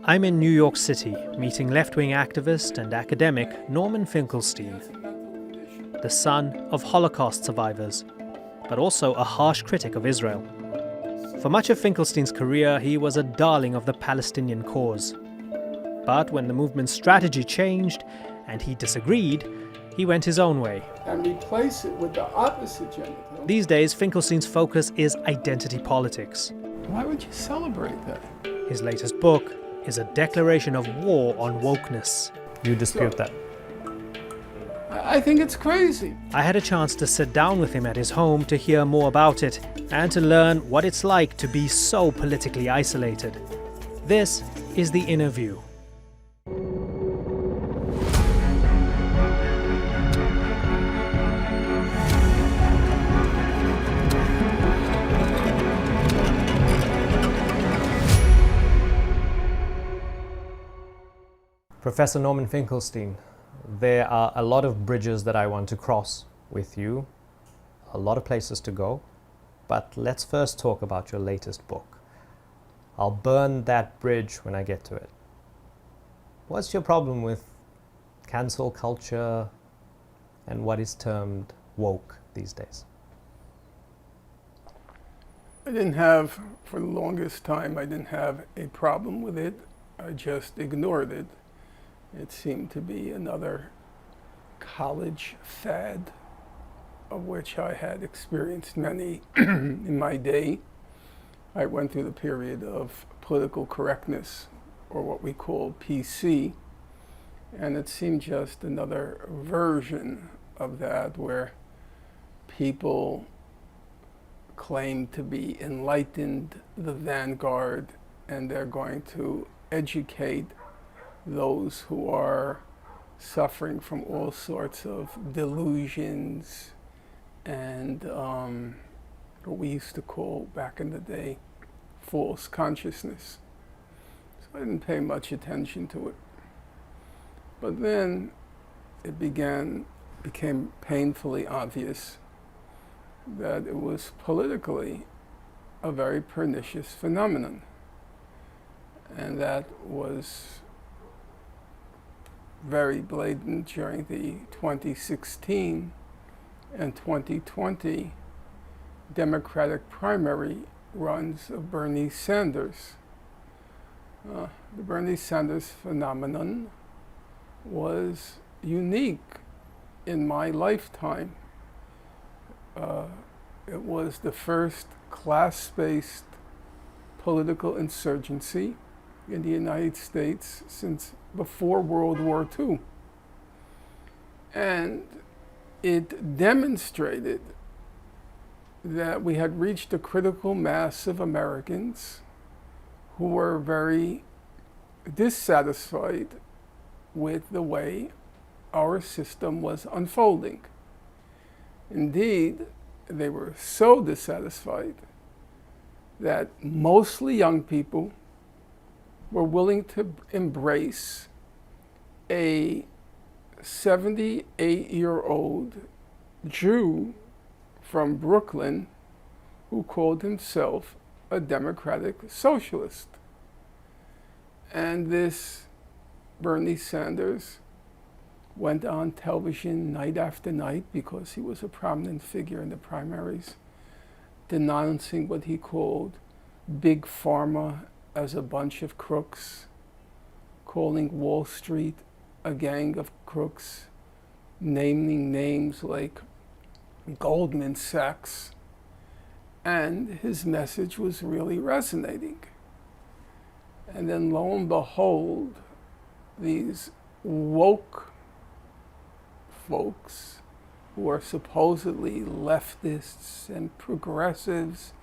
I'm in New York City, meeting left-wing activist and academic Norman Finkelstein, the son of Holocaust survivors, but also a harsh critic of Israel. For much of Finkelstein's career, he was a darling of the Palestinian cause. But when the movement's strategy changed and he disagreed, he went his own way. And replace it with the opposite genital. These days, Finkelstein's focus is identity politics. Why would you celebrate that? His latest book is a declaration of war on wokeness. You dispute that? I think it's crazy. I had a chance to sit down with him at his home to hear more about it and to learn what it's like to be so politically isolated. This is The Inner View. Professor Norman Finkelstein, there are a lot of bridges that I want to cross with you, a lot of places to go, but let's first talk about your latest book. I'll burn that bridge when I get to it. What's your problem with cancel culture and what is termed woke these days? For the longest time, I didn't have a problem with it. I just ignored it. It seemed to be another college fad, of which I had experienced many in my day. I went through the period of political correctness, or what we call PC, and it seemed just another version of that, where people claim to be enlightened, the vanguard, and they're going to educate those who are suffering from all sorts of delusions and what we used to call back in the day false consciousness. So I didn't pay much attention to it. But then it became painfully obvious that it was politically a very pernicious phenomenon. And that was very blatant during the 2016 and 2020 Democratic primary runs of Bernie Sanders. The Bernie Sanders phenomenon was unique in my lifetime. It was the first class-based political insurgency in the United States since before World War II. And it demonstrated that we had reached a critical mass of Americans who were very dissatisfied with the way our system was unfolding. Indeed, they were so dissatisfied that mostly young people were willing to embrace a 78-year-old Jew from Brooklyn who called himself a democratic socialist. And this Bernie Sanders went on television night after night, because he was a prominent figure in the primaries, denouncing what he called Big Pharma as a bunch of crooks, calling Wall Street a gang of crooks, naming names like Goldman Sachs, and his message was really resonating. And then lo and behold, these woke folks who are supposedly leftists and progressives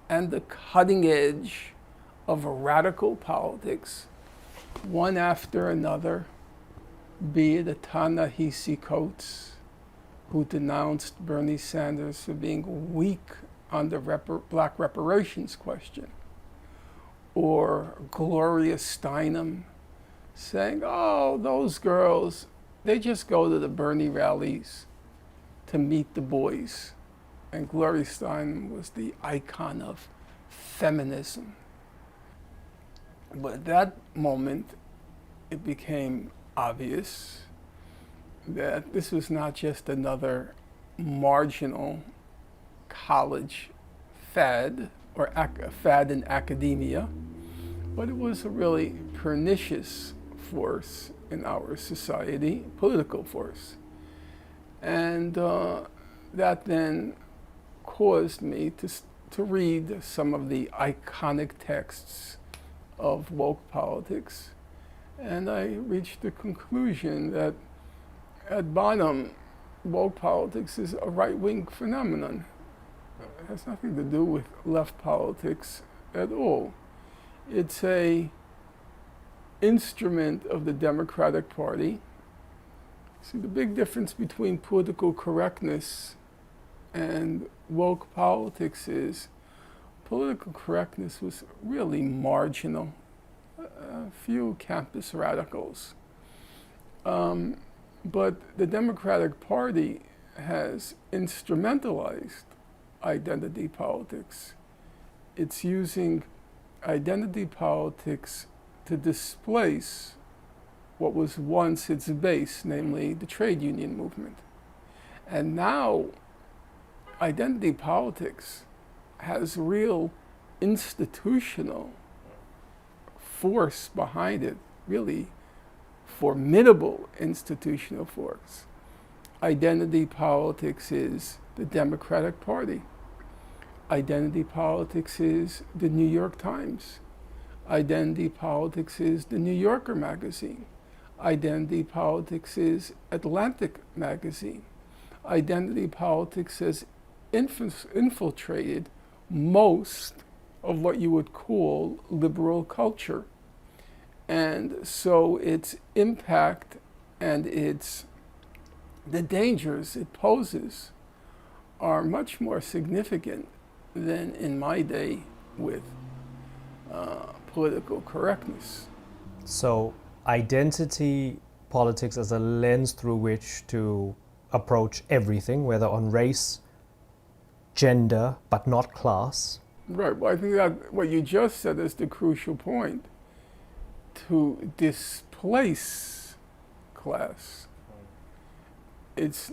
and the cutting edge of radical politics, one after another, be it a Ta-Nehisi Coates, who denounced Bernie Sanders for being weak on the black reparations question, or Gloria Steinem saying, oh, those girls, they just go to the Bernie rallies to meet the boys. And Gloria Steinem was the icon of feminism. But at that moment, it became obvious that this was not just another marginal college fad or fad in academia, but it was a really pernicious force in our society, political force. And that then caused me to read some of the iconic texts of woke politics. And I reached the conclusion that at bottom, woke politics is a right-wing phenomenon. It has nothing to do with left politics at all. It's a instrument of the Democratic Party. See, the big difference between political correctness and woke politics is political correctness was really marginal. A few campus radicals. But the Democratic Party has instrumentalized identity politics. It's using identity politics to displace what was once its base, namely the trade union movement. And now identity politics has real institutional force behind it, really formidable institutional force. Identity politics is the Democratic Party. Identity politics is the New York Times. Identity politics is the New Yorker magazine. Identity politics is Atlantic magazine. Identity politics has infiltrated most of what you would call liberal culture. And so its impact and the dangers it poses are much more significant than in my day with political correctness. So identity politics as a lens through which to approach everything, whether on race, gender, but not class. Right. Well, I think that what you just said is the crucial point. To displace class. It's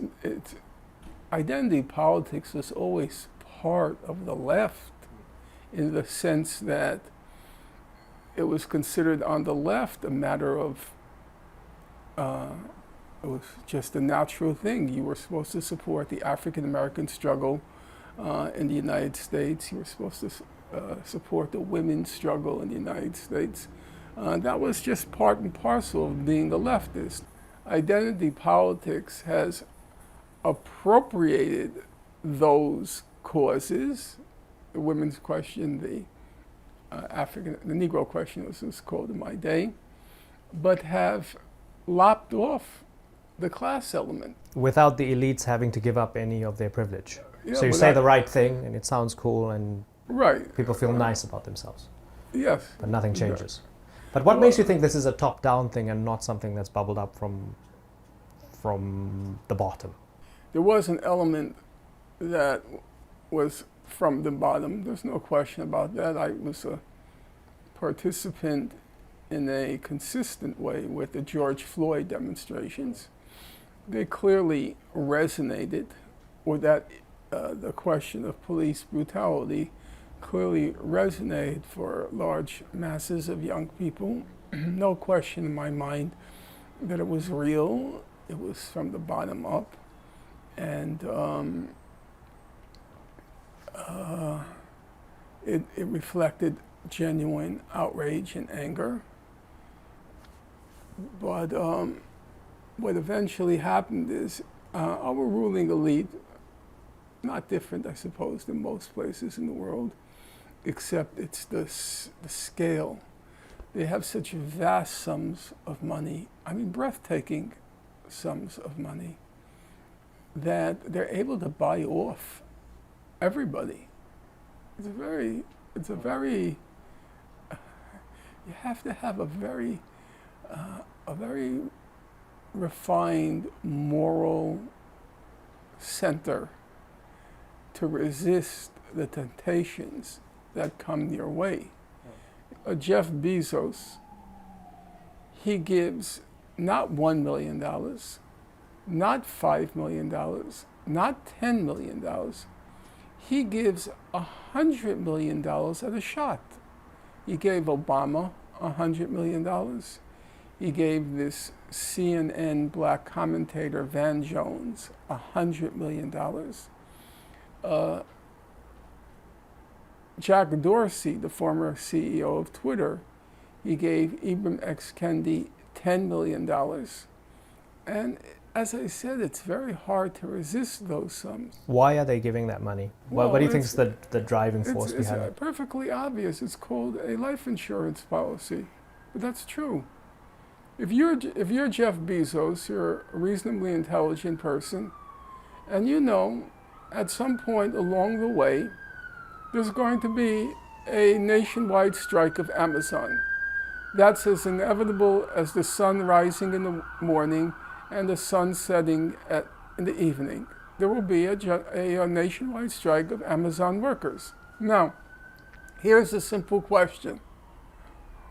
identity politics was always part of the left in the sense that it was considered on the left a matter of it was just a natural thing. You were supposed to support the African American struggle in the United States. You were supposed to support the women's struggle in the United States. That was just part and parcel of being a leftist. Identity politics has appropriated those causes, the women's question, the Negro question as it was called in my day, but have lopped off the class element. Without the elites having to give up any of their privilege. Yeah, so you say the right thing and it sounds cool and right. People feel nice about themselves. Yes. But nothing changes. Yeah. But what makes you think this is a top-down thing and not something that's bubbled up from the bottom? There was an element that was from the bottom. There's no question about that. I was a participant in a consistent way with the George Floyd demonstrations. They clearly resonated, or that the question of police brutality clearly resonated for large masses of young people. No question in my mind that it was real. It was from the bottom up. And it reflected genuine outrage and anger. But what eventually happened is our ruling elite, not different, I suppose, than most places in the world, except it's the scale. They have such vast sums of money, I mean breathtaking sums of money, that they're able to buy off everybody. It's a very, you have to have a very refined moral center to resist the temptations that come your way. Jeff Bezos, he gives not $1 million, not $5 million, not $10 million. He gives $100 million at a shot. He gave Obama $100 million. He gave this CNN black commentator Van Jones $100 million. Jack Dorsey, the former CEO of Twitter, he gave Ibram X. Kendi $10 million. And as I said, it's very hard to resist those sums. Why are they giving that money? Well, what do you think is the driving force behind it? It's perfectly obvious. It's called a life insurance policy. But that's true. If you're Jeff Bezos, you're a reasonably intelligent person, and you know at some point along the way, there's going to be a nationwide strike of Amazon. That's as inevitable as the sun rising in the morning and the sun setting in the evening. There will be a nationwide strike of Amazon workers. Now, here's a simple question.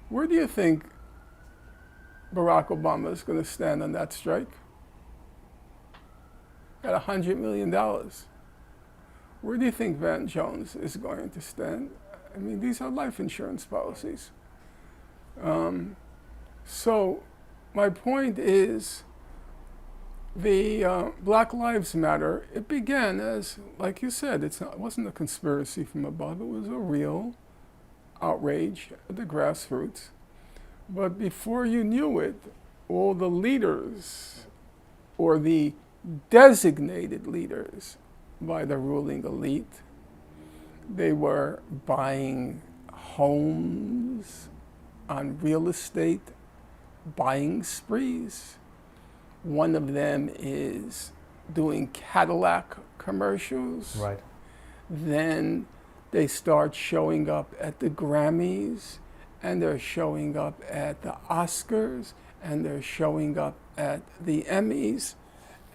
Where do you think Barack Obama is going to stand on that strike? At $100 million. Where do you think Van Jones is going to stand? I mean, these are life insurance policies. So my point is, the Black Lives Matter, it began as, like you said, it wasn't a conspiracy from above. It was a real outrage at the grassroots. But before you knew it, all the leaders, or the designated leaders by the ruling elite, they were buying homes on real estate, buying sprees. One of them is doing Cadillac commercials. Right. Then they start showing up at the Grammys, and they're showing up at the Oscars, and they're showing up at the Emmys.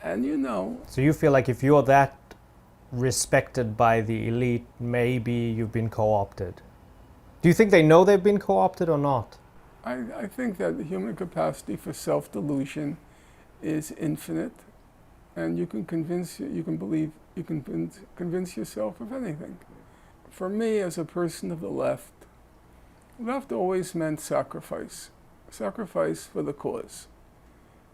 And you know. So you feel like if you're that respected by the elite, maybe you've been co-opted. Do you think they know they've been co-opted or not? I think that the human capacity for self-delusion is infinite, and you can convince yourself of anything. For me, as a person of the left always meant sacrifice for the cause.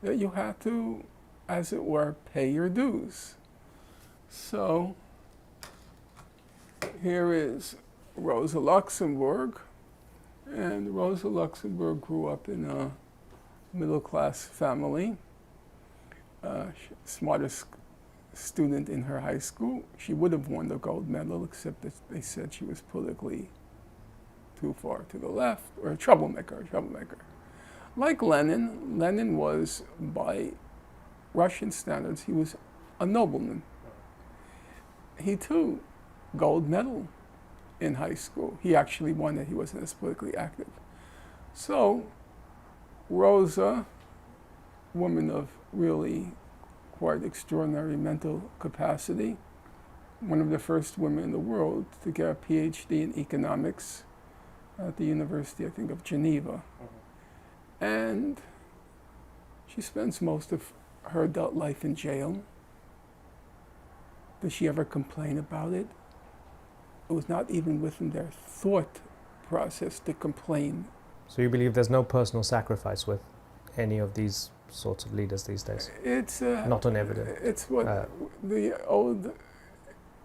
That you had to, as it were, pay your dues. So here is Rosa Luxemburg, and Rosa Luxemburg grew up in a middle-class family. Smartest student in her high school. She would have won the gold medal, except that they said she was politically too far to the left, or a troublemaker. Like Lenin was, by Russian standards, he was a nobleman. He too, gold medal in high school. He actually won it, he wasn't as politically active. So, Rosa, woman of really quite extraordinary mental capacity, one of the first women in the world to get a PhD in economics at the University, I think, of Geneva. And she spends most of her adult life in jail. Does she ever complain about it? It was not even within their thought process to complain. So you believe there's no personal sacrifice with any of these sorts of leaders these days? It's not on evidence. It's what the old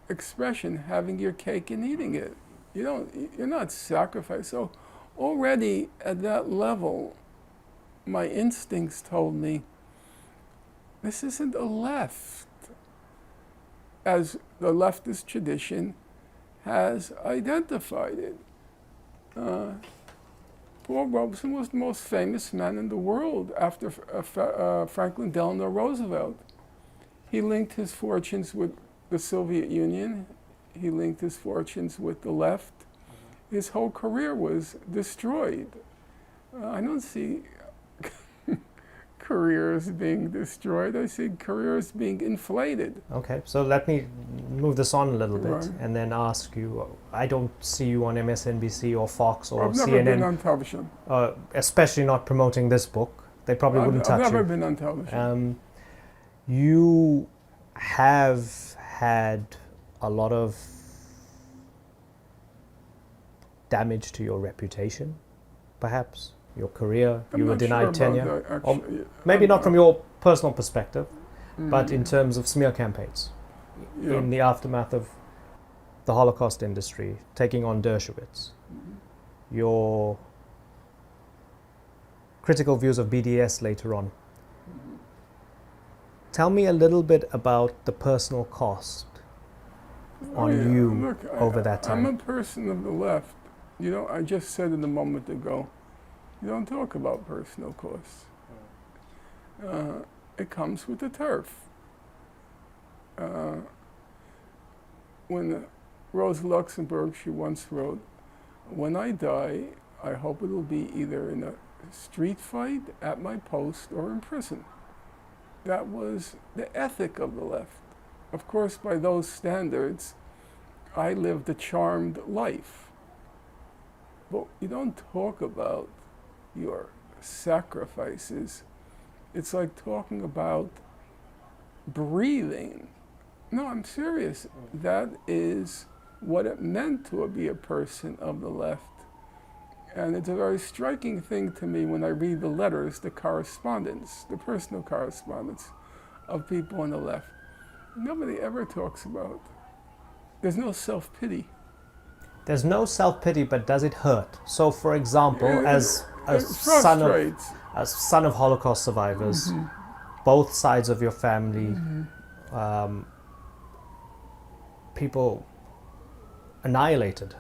expression, having your cake and eating it. You're not sacrificed. So already at that level, my instincts told me, this isn't a left, as the leftist tradition has identified it. Paul Robeson was the most famous man in the world after Franklin Delano Roosevelt. He linked his fortunes with the Soviet Union. He linked his fortunes with the left. His whole career was destroyed. I don't see careers being destroyed. I see careers being inflated. Okay, so let me move this on a little bit Right. and then ask you, I don't see you on MSNBC or Fox or I've never been CNN, on television. especially not promoting this book. They probably wouldn't touch I've never you. been on television. You have had a lot of damage to your reputation, perhaps, your career. I'm You were not denied sure about tenure. that, Or actually. maybe not from your personal perspective, but Mm, in terms of smear campaigns yeah. in the aftermath of the Holocaust industry, taking on Dershowitz, your critical views of BDS later on. Tell me a little bit about the personal cost on you Look, over that I'm time. a person of the left. You know, I just said it a moment ago. You don't talk about personal costs. It comes with the turf. When Rosa Luxemburg, she once wrote, "When I die, I hope it will be either in a street fight, at my post, or in prison." That was the ethic of the left. Of course, by those standards, I lived a charmed life. But you don't talk about your sacrifices. It's like talking about breathing. No, I'm serious. That is what it meant to be a person of the left. And it's a very striking thing to me when I read the letters, the correspondence, the personal correspondence of people on the left. Nobody ever talks about. There's no self-pity. There's no self-pity, but does it hurt? So, for example, as a It frustrates. son of Holocaust survivors, both sides of your family, people annihilated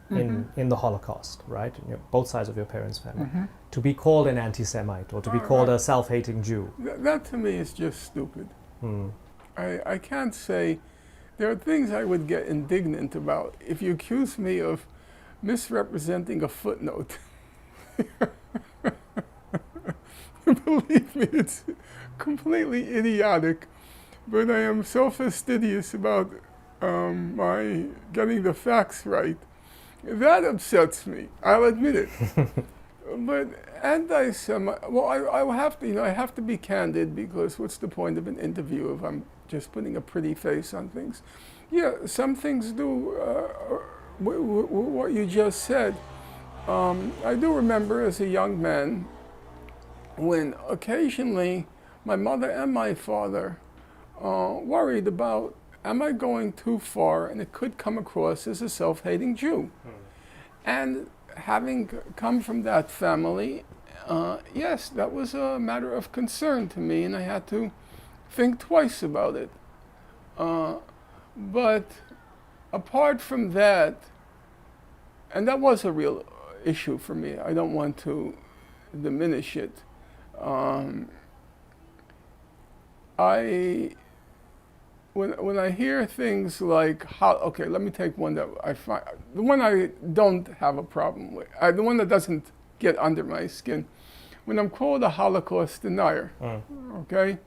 in the Holocaust, right? Both sides of your parents' family. To be called an anti-Semite or to be called a self-hating Jew. That to me is just stupid. Hmm. I can't say. There are things I would get indignant about. If you accuse me of misrepresenting a footnote, believe me, it's completely idiotic. But I am so fastidious about my getting the facts right. That upsets me. I'll admit it. But anti-Semite, well, I will have to, I have to be candid, because what's the point of an interview if I'm just putting a pretty face on things? Yeah, some things do what you just said. I do remember as a young man when occasionally my mother and my father worried about, am I going too far, and it could come across as a self-hating Jew. And having come from that family, yes, that was a matter of concern to me, and I had to think twice about it. But apart from that, and that was a real issue for me, I don't want to diminish it. When I hear things like, okay, let me take one that I find, the one I don't have a problem with, the one that doesn't get under my skin. When I'm called a Holocaust denier, okay?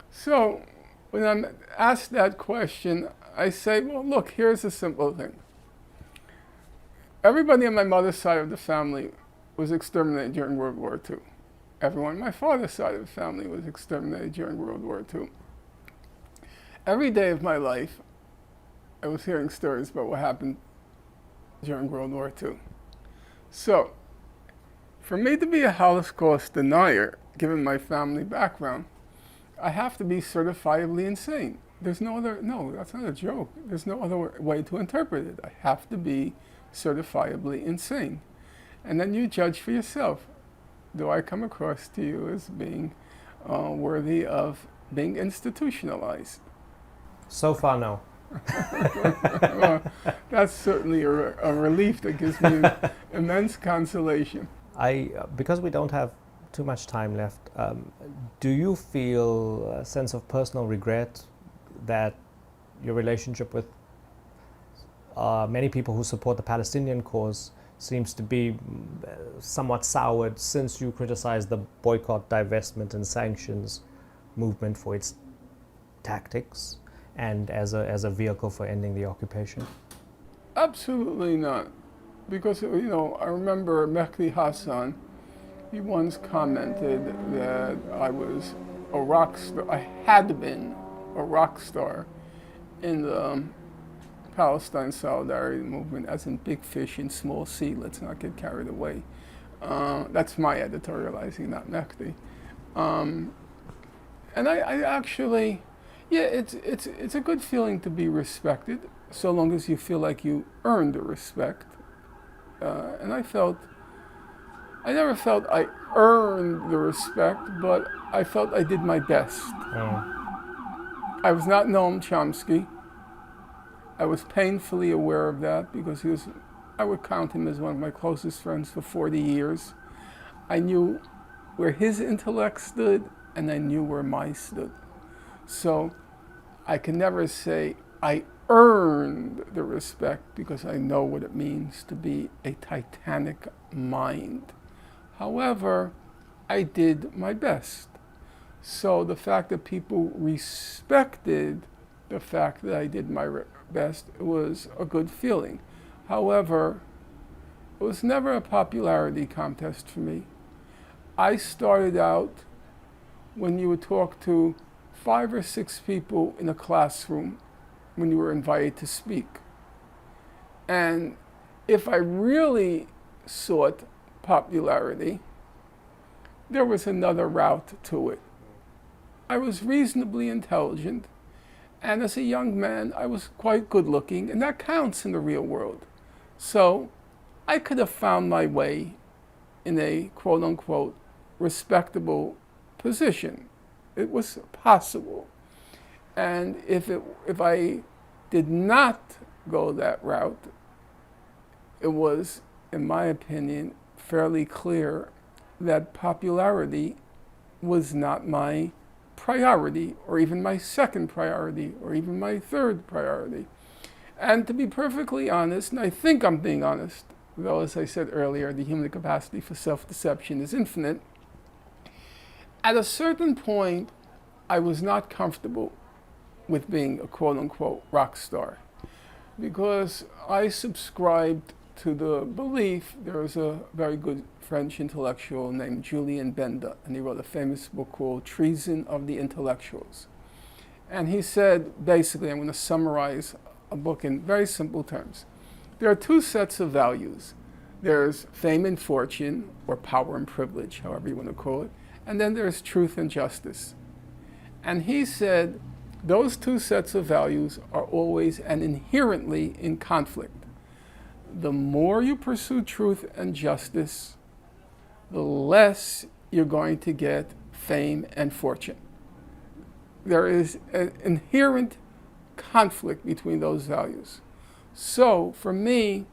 So when I'm asked that question, I say, well, look, here's a simple thing. Everybody on my mother's side of the family was exterminated during World War II. Everyone on my father's side of the family was exterminated during World War II. Every day of my life, I was hearing stories about what happened during World War II. So, for me to be a Holocaust denier, given my family background, I have to be certifiably insane. There's no other, no, that's not a joke. There's no other way to interpret it. I have to be certifiably insane. And then you judge for yourself. Do I come across to you as being worthy of being institutionalized? So far, no. Well, that's certainly a relief that gives me immense consolation. Because we don't have too much time left, do you feel a sense of personal regret that your relationship with many people who support the Palestinian cause seems to be somewhat soured since you criticized the boycott, divestment, and sanctions movement for its tactics and as a vehicle for ending the occupation? Absolutely not. Because, I remember Mehdi Hassan, he once commented that I was a rock star, I had been a rock star in the Palestine Solidarity Movement, as in big fish in small sea. Let's not get carried away. That's my editorializing, not Mehdi. And I actually, yeah, it's a good feeling to be respected, so long as you feel like you earned the respect. And I never felt I earned the respect, but I felt I did my best. I was not Noam Chomsky. I was painfully aware of that because I would count him as one of my closest friends for 40 years. I knew where his intellect stood, and I knew where mine stood. So I can never say I earned the respect because I know what it means to be a titanic mind. However, I did my best. So the fact that people respected the fact that I did my best was a good feeling. However, it was never a popularity contest for me. I started out when you would talk to 5 or 6 people in a classroom when you were invited to speak. And if I really sought popularity, there was another route to it. I was reasonably intelligent, and as a young man, I was quite good looking, and that counts in the real world. So I could have found my way in a quote unquote respectable position. It was possible. And if I did not go that route, it was, in my opinion, fairly clear that popularity was not my priority, or even my second priority, or even my third priority. And to be perfectly honest, and I think I'm being honest, though as I said earlier, the human capacity for self-deception is infinite, at a certain point, I was not comfortable with being a quote-unquote rock star, because I subscribed to the belief. There was a very good French intellectual named Julien Benda, and he wrote a famous book called Treason of the Intellectuals. And he said, basically, I'm going to summarize a book in very simple terms. There are 2 sets of values. There's fame and fortune, or power and privilege, however you want to call it, and then there's truth and justice. And he said, those 2 sets of values are always and inherently in conflict. The more you pursue truth and justice, the less you're going to get fame and fortune. There is an inherent conflict between those values. So for me,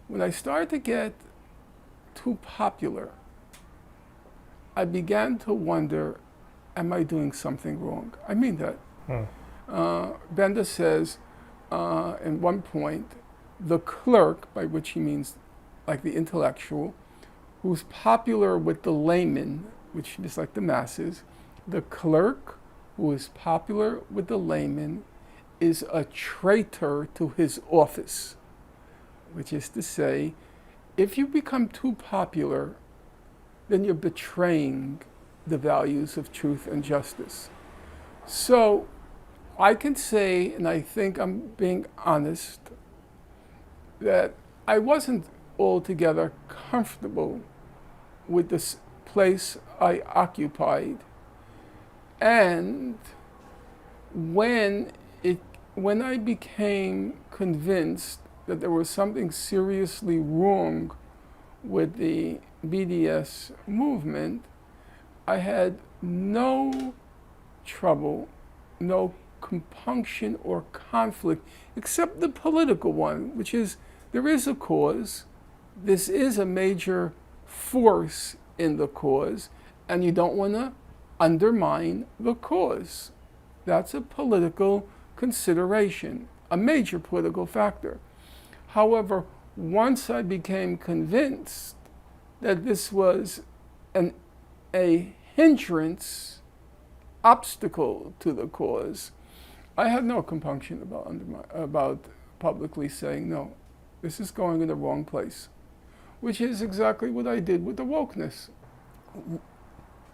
when I started to get too popular, I began to wonder, am I doing something wrong? I mean that. Benda says, in one point, the clerk, by which he means like the intellectual, who's popular with the layman, which is like the masses, the clerk who is popular with the layman is a traitor to his office, which is to say, if you become too popular, then you're betraying the values of truth and justice. So I can say, and I think I'm being honest, that I wasn't altogether comfortable with this place I occupied. And when I became convinced that there was something seriously wrong with the BDS movement, I had no trouble, no compunction or conflict, except the political one, which is there is a cause, this is a major force in the cause, and you don't want to undermine the cause. That's a political consideration, a major political factor. However, once I became convinced that this was a hindrance, obstacle to the cause, I had no compunction about publicly saying, no, this is going in the wrong place, which is exactly what I did with the wokeness.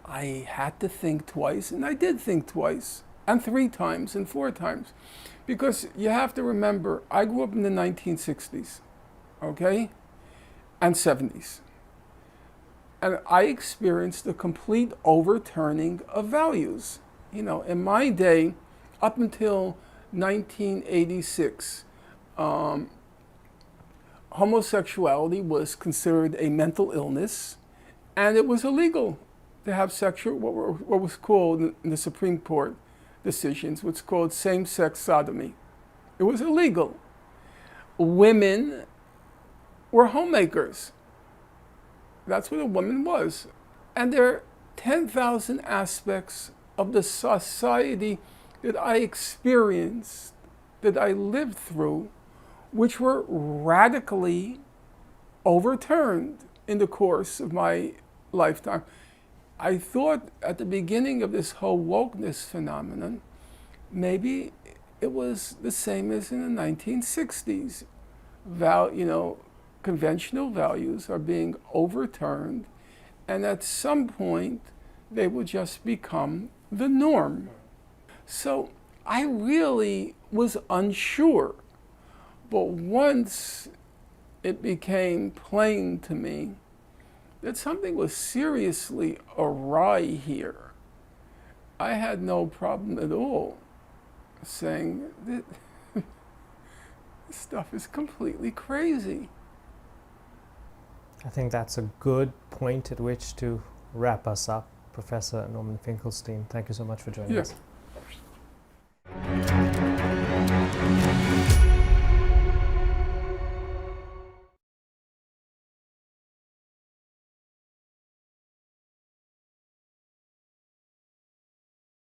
I had to think twice, and I did think twice, and 3 times, and 4 times. Because you have to remember, I grew up in the 1960s, okay, and 70s. And I experienced a complete overturning of values. You know, in my day, up until 1986, homosexuality was considered a mental illness, and it was illegal to have what was called in the Supreme Court decisions, what's called same-sex sodomy. It was illegal. Women were homemakers. That's what a woman was. And there are 10,000 aspects of the society that I experienced, that I lived through, which were radically overturned in the course of my lifetime. I thought at the beginning of this whole wokeness phenomenon, maybe it was the same as in the 1960s. Conventional values are being overturned, and at some point they will just become the norm. So I really was unsure, but once it became plain to me that something was seriously awry here, I had no problem at all saying that this stuff is completely crazy. I think that's a good point at which to wrap us up. Professor Norman Finkelstein, thank you so much for joining us.